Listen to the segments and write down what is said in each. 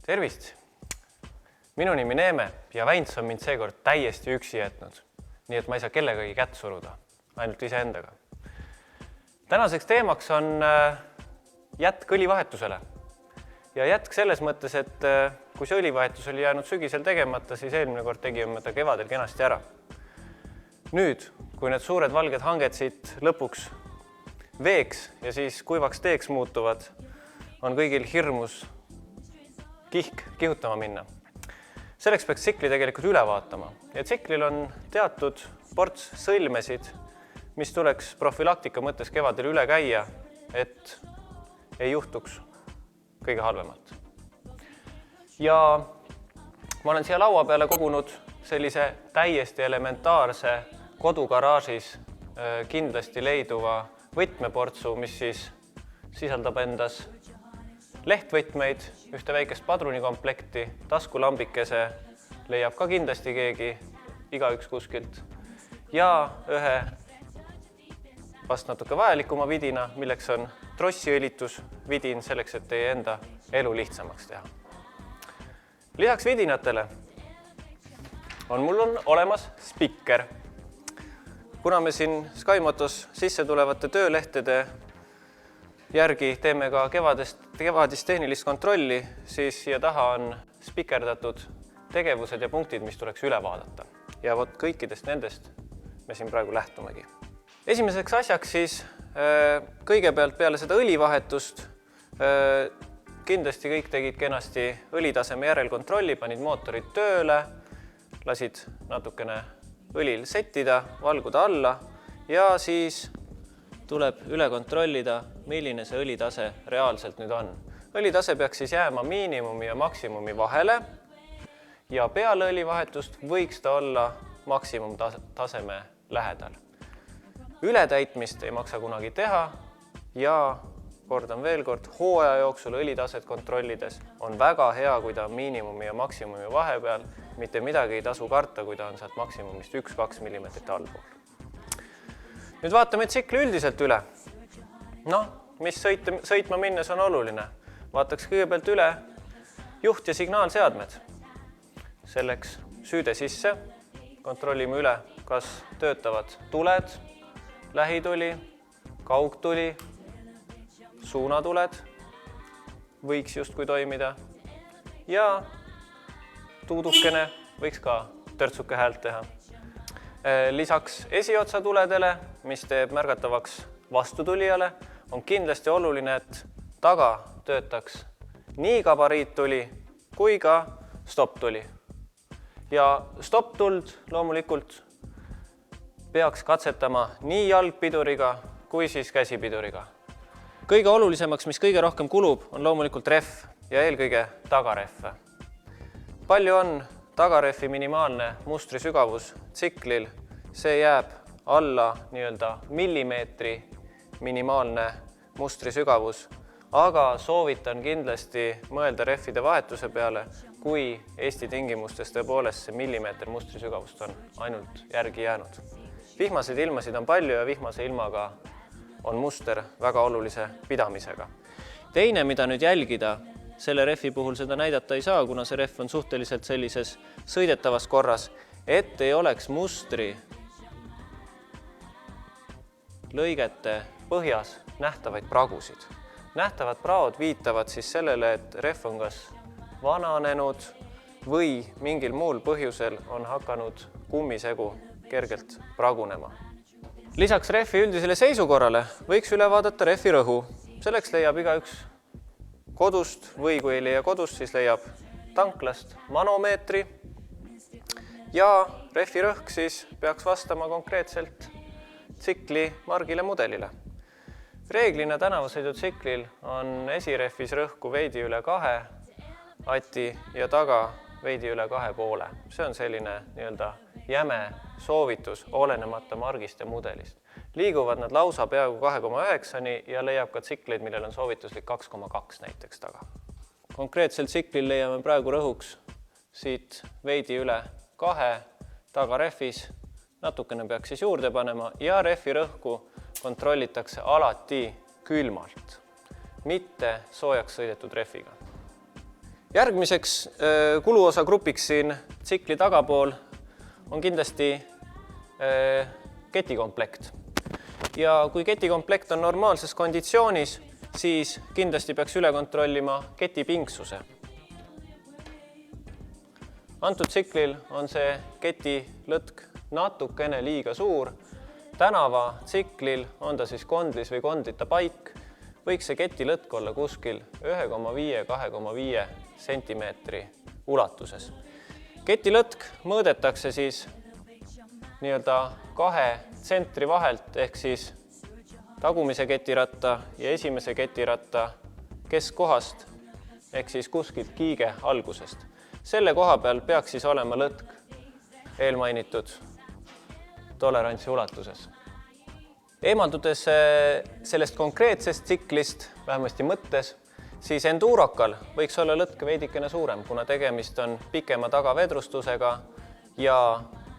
Tervist! Minu nimi Neeme ja Väints on mind seekord täiesti üksi jätnud, nii et ma ei saa kellegagi kätt suruda, ainult iseendaga. Tänaseks teemaks on jätk õlivahetusele. Ja jätk selles mõttes, et kui see õlivahetus oli jäänud sügisel tegemata, siis eelmine kord tegime ta kevadel kenasti ära. Nüüd, kui need suured valged hanged siit lõpuks veeks ja siis kuivaks teeks muutuvad, on kõigil hirmus kihutama minna. Selleks peaks tsikli tegelikult üle vaatama. Ja tsiklil on teatud ports sõlmesid, mis tuleks profülaktika mõttes kevadel üle käia, et ei juhtuks kõige halvemat. Ja ma olen siia laua peale kogunud sellise täiesti elementaarse kodugaraažis kindlasti leiduva võtmeportsu, mis siis sisaldab endas lehtvõtmeid, ühte väikest padrunikomplekti, taskulambikese leiab ka kindlasti keegi, igaüks kuskilt, ja ühe vast natuke vajalikuma vidina, milleks on trossiõlitus vidin selleks, et teie enda elu lihtsamaks teha. Lisaks vidinatele on mul olemas spikker. Kuna me siin SkyMotos sisse tulevate töölehtede järgi teeme ka kevadist tehnilist kontrolli, siis siia taha on spikerdatud tegevused ja punktid, mis tuleks üle vaadata. Ja vot kõikidest nendest me siin praegu lähtumegi. Esimeseks asjaks siis kõigepealt peale seda õlivahetust kindlasti kõik tegid kenasti õlitaseme järelkontrolli, panid mootorid tööle, lasid natukene õlil settida, valguda alla ja siis tuleb üle kontrollida, milline see õlitase reaalselt nüüd on. Õlitase peaks siis jääma miinimumi ja maksimumi vahele ja peale õlivahetust võiks ta olla maksimumtaseme lähedal. Ületäitmist ei maksa kunagi teha ja kordan veel kord, hooaja jooksul õlitaset kontrollides on väga hea, kui ta on miinimumi ja maksimumi vahepeal, mitte midagi ei tasu karta, kui ta on sealt maksimumist 1-2 mm allpool. Nüüd vaatame tsikli üldiselt üle. Mis sõitma minnes on oluline? Vaataks kõigepealt üle juht- ja signaalseadmed. Selleks süüde sisse, kontrollime üle, kas töötavad tuled, lähituli, kaugtuli, suunatuled võiks justkui toimida ja tuudukene võiks ka törtsuke häält teha. Lisaks esiotsa tuledele, mis teeb märgatavaks vastutulijale, on kindlasti oluline, et taga töötaks nii gabariittuli kui ka stopp-tuli. Ja stopp-tuld loomulikult peaks katsetama nii jalgpiduriga kui siis käsipiduriga. Kõige olulisemaks, mis kõige rohkem kulub, on loomulikult rehv ja eelkõige tagarehve. Palju on tagarehvi minimaalne mustri sügavus tsiklil, see jääb alla millimeetri minimaalne mustri sügavus, aga soovitan kindlasti mõelda rehvide vahetuse peale, kui Eesti tingimustes tõepoolest see millimeeter mustri sügavust on ainult järgi jäänud. Vihmaseid ilmasid on palju ja vihmase ilmaga on muster väga olulise pidamisega. Teine, mida nüüd jälgida, selle rehvi puhul seda näidata ei saa, kuna see rehv on suhteliselt sellises sõidetavas korras, et ei oleks mustri lõigete põhjas nähtavaid pragusid. Nähtavad praod viitavad siis sellele, et rehv on kas vananenud või mingil muul põhjusel on hakanud kummisegu kergelt pragunema. Lisaks rehvi üldisele seisukorrale võiks üle vaadata rehvi rõhu. Selleks leiab igaüks kodust või kui ei leia kodust, siis leiab tanklast manomeetri ja rehvi rõhk siis peaks vastama konkreetselt tsikli margile mudelile. Reeglina tänavasõidutsiklil on esirehvis rõhku veidi üle 2 ati ja taga veidi üle 2,5. See on selline jäme soovitus olenemata margist ja mudelist. Liiguvad nad lausa peaaegu 2,9-ni ja leiab ka tsikleid, millel on soovituslik 2,2 näiteks taga. Konkreetsel tsiklil leiame praegu rõhuks siit veidi üle 2 tagarehvis, natukene peaks siis juurde panema ja rehvi rõhku kontrollitakse alati külmalt, mitte soojaks sõidetud rehviga. Järgmiseks kuluosa grupiks siin tsikli tagapool on kindlasti ketikomplekt. Ja kui ketikomplekt on normaalses konditsioonis, siis kindlasti peaks üle kontrollima keti pingsuse. Antud tsiklil on see ketilõtk natukene liiga suur. Tänava tsiklil on ta siis kondlis või kondlita paik. Võiks see ketilõtk olla kuskil 1,5–2,5 sentimeetri ulatuses. Ketilõtk mõõdetakse siis nii-öelda 2 tsentri vahelt ehk siis tagumise ketiratta ja esimese ketiratta keskkohast ehk siis kuskilt kiige algusest. Selle koha peal peaks siis olema lõtk eelmainitud tolerantsi ulatuses. Eemaldudes sellest konkreetsest tsiklist, vähemasti mõttes, siis Endurokal võiks olla lõtk veidikene suurem, kuna tegemist on pikema tagavedrustusega ja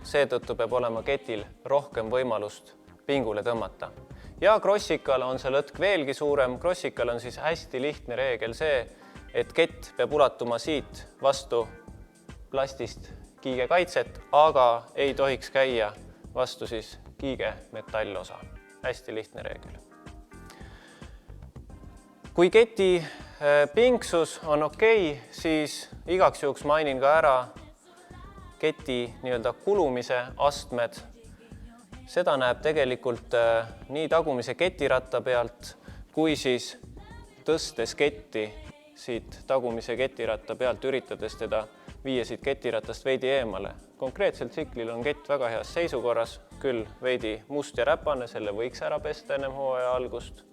seetõttu peab olema ketil rohkem võimalust pingule tõmmata. Ja Crossikal on see lõtk veelgi suurem. Crossikal on siis hästi lihtne reegel see, et kett peab ulatuma siit vastu plastist kiige kaitset, aga ei tohiks käia vastu siis kiige metallosa. Hästi lihtne reegel. Kui keti pingsus on okei, siis igaks juhuks mainin ka ära keti nii-öelda kulumise astmed. Seda näeb tegelikult nii tagumise ketiratta pealt, kui siis tõstes ketti siit tagumise ketiratta pealt, üritades teda viia siit ketiratast veidi eemale. Konkreetselt tsiklil on kett väga heas seisukorras, küll veidi must ja räpane, selle võiks ära pesta ennem hooaja algust.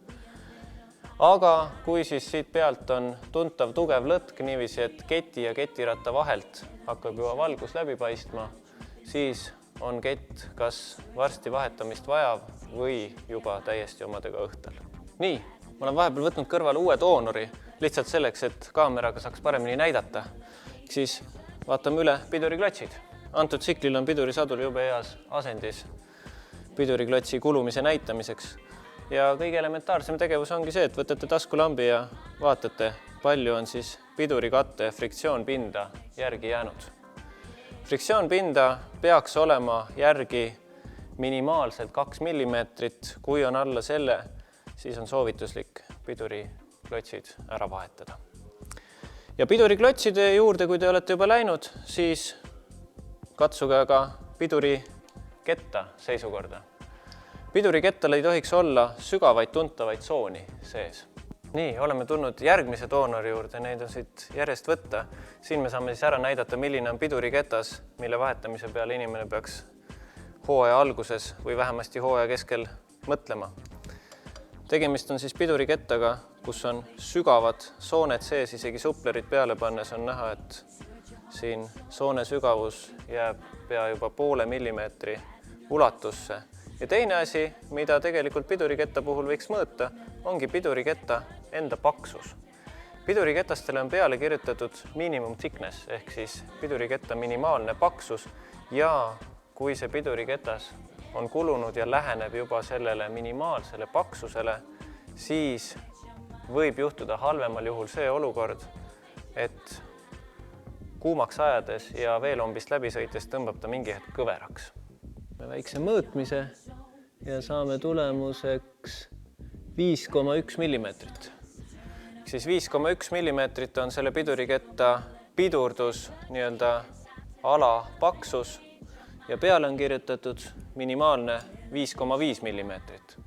Aga kui siis siit pealt on tuntav tugev lõtk niiviisi, et keti ja ketiratta vahelt hakkab juba valgus läbi paistma, siis on kett kas varsti vahetamist vajav või juba täiesti omadega õhtal. Nii, ma olen vahepeal võtnud kõrvale uue doonori, lihtsalt selleks, et kaameraga saaks paremini näidata. Siis vaatame üle piduriklotsid. Antud tsiklil on pidurisadul jube heas asendis piduriklotsi kulumise näitamiseks. Ja kõige elementaarsem tegevus ongi see, et võtate taskulambi ja vaatate, palju on siis pidurikatte friktsioonpinda järgi jäänud. Friktsioonpinda peaks olema järgi minimaalselt 2 millimeetrit. Kui on alla selle, siis on soovituslik piduriklotsid ära vahetada. Ja piduriklotside juurde, kui te olete juba läinud, siis katsuge aga piduriketta seisukorda. Pidurikettal ei tohiks olla sügavaid tuntavaid tsooni sees. Nii, oleme tulnud järgmise doonori juurde, neid on siit järjest võtta. Siin me saame siis ära näidata, milline on piduriketas, mille vahetamise peale inimene peaks hooaja alguses või vähemasti hooaja keskel mõtlema. Tegemist on siis pidurikettaga, kus on sügavad sooned sees, isegi suplerid peale pannes on näha, et siin soone sügavus jääb pea juba 0,5 millimeetri ulatusse. Ja teine asi, mida tegelikult piduriketta puhul võiks mõõta, ongi piduriketta enda paksus. Piduriketastele on peale kirjutatud minimum thickness ehk siis piduriketta minimaalne paksus ja kui see piduriketas on kulunud ja läheneb juba sellele minimaalsele paksusele, siis võib juhtuda halvemal juhul see olukord, et kuumaks ajades ja veelombist läbi sõites tõmbab ta mingi hetk kõveraks. Väikse mõõtmise ja saame tulemuseks 5,1 millimeetrit. Siis 5,1 millimeetrit on selle piduriketta pidurdus nii-öelda ala paksus ja peale on kirjutatud minimaalne 5,5 millimeetrit.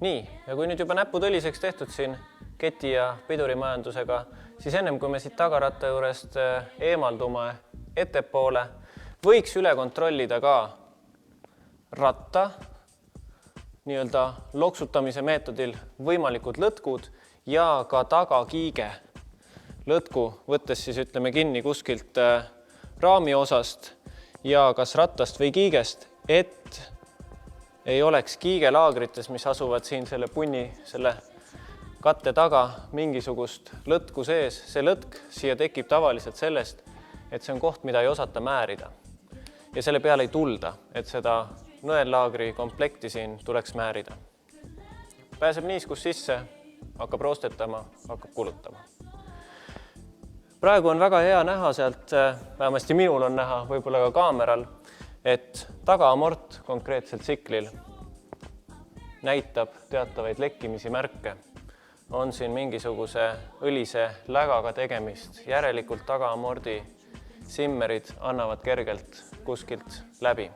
Nii, ja kui nüüd juba näpud õliseks tehtud siin keti ja pidurimajandusega, siis ennem kui me siit tagaratta juurest eemaldume ettepoole, võiks üle kontrollida ka ratta nii-öelda loksutamise meetodil võimalikud lõtkud ja ka tagakiige. Lõtku võttes siis ütleme kinni kuskilt raami osast ja kas rattast või kiigest, et ei oleks kiigelaagrites, mis asuvad siin selle punni, selle katte taga mingisugust lõtku sees. See lõtk siia tekib tavaliselt sellest, et see on koht, mida ei osata määrida. Ja selle peale ei tulda, et seda nõellaagri komplekti siin tuleks määrida. Pääseb niiskus sisse, hakkab roostetama, hakkab kulutama. praegu on väga hea näha sealt, vähemasti minul on näha, võib-olla ka kaameral, et tagaamort konkreetselt tsiklil näitab teatavaid lekkimisi märke. On siin mingisuguse õlise lägaga tegemist, järelikult tagaamordi simmerid annavad kergelt kuskilt läbi.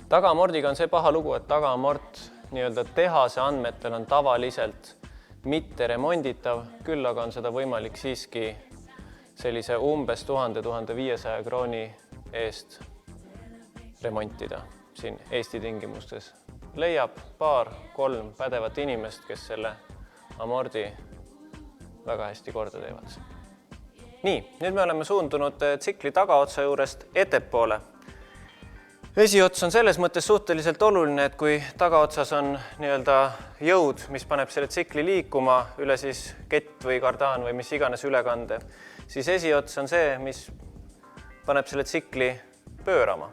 Tagaamordiga on see paha lugu, et tagaamort nii-öelda tehase andmetel on tavaliselt mitte remonditav, küll aga on seda võimalik siiski sellise umbes 1000–1500 krooni eest remontida siin Eesti tingimustes. Leiab 2–3 pädevat inimest, kes selle amordi väga hästi korda teevad. Nii, nüüd me oleme suundunud tsikli tagaotsa juurest ettepoole. Esiots on selles mõttes suhteliselt oluline, et kui tagaotsas on nii-öelda jõud, mis paneb selle tsikli liikuma üle siis kett või kardaan või mis iganes ülekande, siis esiots on see, mis paneb selle tsikli pöörama.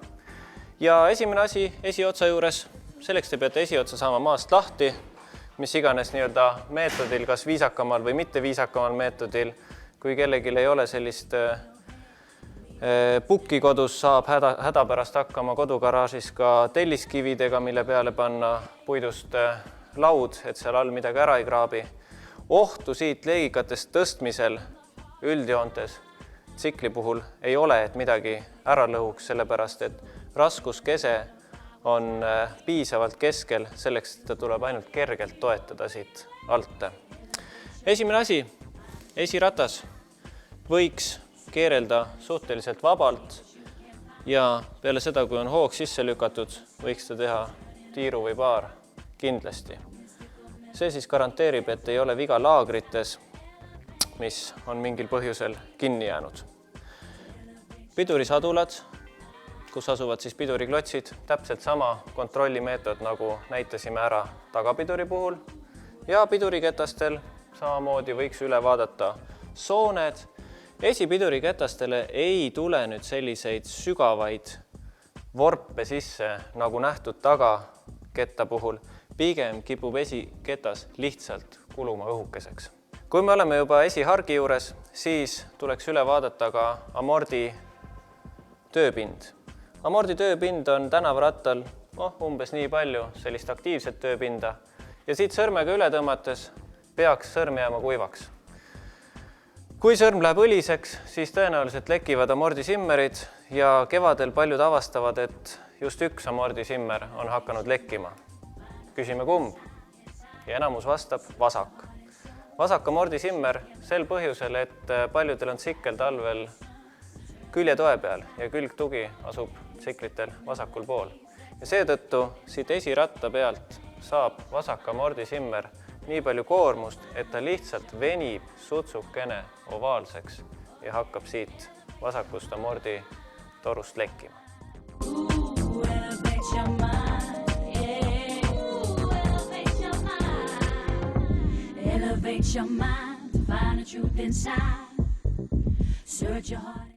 Ja esimene asi esiotsa juures, selleks te peate esiotsa saama maast lahti, mis iganes nii-öelda meetodil, kas viisakamal või mitte viisakamal meetodil, kui kellelgi ei ole sellist pukki kodus, saab hädapärast hakkama kodugaraažis ka telliskividega, mille peale panna puidust laud, et seal all midagi ära ei kraabi. Ohtu siit leegikatest tõstmisel üldjoontes tsikli puhul ei ole, et midagi ära lõhuks, sellepärast et raskuskese on piisavalt keskel, selleks et ta tuleb ainult kergelt toetada siit alt. Esimene asi, esiratas võiks keerelda suhteliselt vabalt ja peale seda, kui on hoog sisse lükatud, võiks ta teha tiiru või paar kindlasti. See siis garanteerib, et ei ole viga laagrites, mis on mingil põhjusel kinni jäänud. Pidurisadulad, kus asuvad siis piduriklotsid, täpselt sama kontrollimeetod, nagu näitasime ära tagapiduri puhul. Ja piduriketastel samamoodi võiks üle vaadata sooned. Esipiduriketastele ei tule nüüd selliseid sügavaid vorpe sisse, nagu nähtud tagaketta puhul. Pigem kipub esiketas lihtsalt kuluma õhukeseks. Kui me oleme juba esihargi juures, siis tuleks üle vaadata ka amordi tööpind. Amordi tööpind on tänavarattal umbes nii palju sellist aktiivset tööpinda ja siit sõrmega üle tõmmates peaks sõrm jääma kuivaks. Kui sõrm läheb õliseks, siis tõenäoliselt lekivad amordisimmerid ja kevadel paljud avastavad, et just üks amordisimmer on hakanud lekkima. Küsime kumb ja enamus vastab vasak. Vasak amordisimmer sel põhjusel, et paljudel on tsikkel talvel küljetoe peal ja külgtugi asub tsiklitel vasakul pool. Ja seetõttu siit esiratta pealt saab vasak amordisimmer nii palju koormust, et ta lihtsalt venib sutsukene ovaalseks ja hakkab siit vasakust amordi torust lekkima. Elevate your mind, find the truth inside. Search your heart.